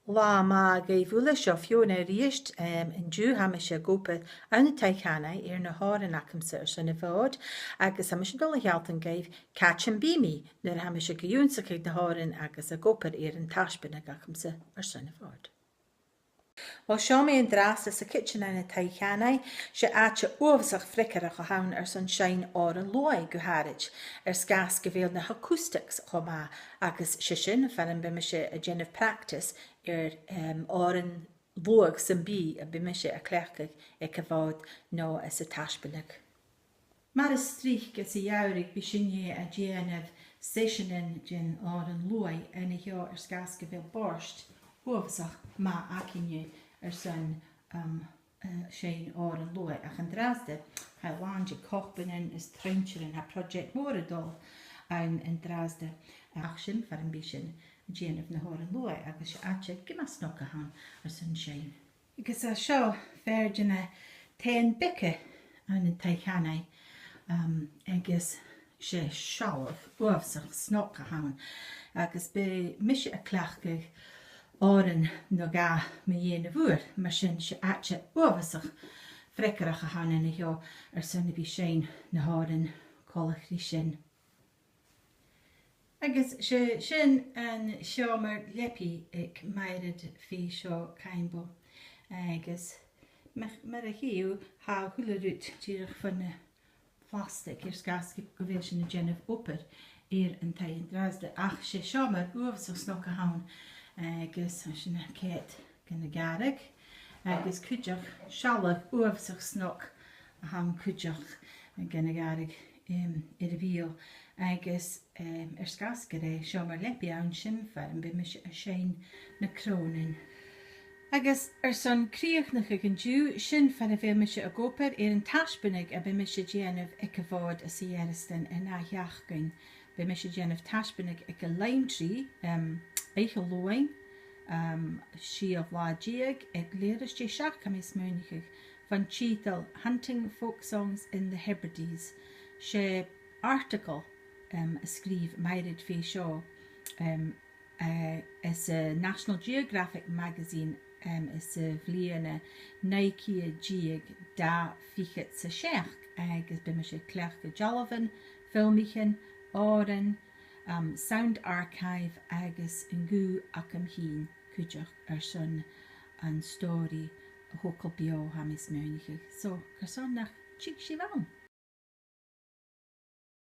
lá má gaibhúla seo Fiona ríist in dú hamise gópa an Taigh ar na háran acamsa san na bhád, agus hamise dul a healtan gaibh catchan bími nuair hamise go dúnsacha na háran agus a gópar an taisbeanadh acamsa san na bhád. Well, seo mé an drasta sa kitchen na Taigh se Aite uamhsach frickarach a haun son sein an loi go háid sgas go bhéal na acoustics chomá agus sin fan be me se a gin of practice an luag san bí a be me se a cleachig ag a bhád nó as a taisbeanadh. Mar is strích gus a jourig bí sinné a déanamh sessionin gin an loi ina heo sgas go bhéal borst uamhsach má acinne son sin an loi ach an drasde ha láide cochbanin is treintrin ha project móradul an drasde ach sin far an bí sin déanamh na an loi agus Aite gimas noch a han son sin. Agus a seo férdinne tean bice an Taigh agus sé seáh uamhsach snoch a han agus be mis a cleachgah áran nó ga me dhéana bhuair mar sin se Aite uamhsach freicarach a han ina heo sanna bhí sin na háran cholachrí sin. Agus sin an seomar lepi ag mairid fi seo caimbo agus mar a hiú há thularút tíirech fan na plastic sgas go bhfuil sin na déanamh obair an Taigh drasde ach sé seomar uamhsach snoch a han agus sin na céit gan na garrig agus cuideach sealadh uamhsach snoch a han cuideach gan na garrig a bhíal agus sgas go ré seomar lepi an sin fearm be me a sin na crónin. Agus son críochnach an dú sin fan a bhé me a gópar an taisbeanadh a be me déanamh ag a bhád a sa airson in áheachgain. Be me déanamh taisbeanadh ag a leimtrí éiche loin si a bhládíag ag léiristí seach am is múnichig van títal Hunting Folk Songs in the Hebrides. sé article a scríb mairid fé seo is a National Geographic magazine is a bhliana 19 da fichet sa seach agus be me sé cleach go jalavan, filmichin, h-orain, sound archive agus an gú ach am hín cuideach son an stóri a hócail bio ha is múnichig. So, gur son nach tíigh sí bhain.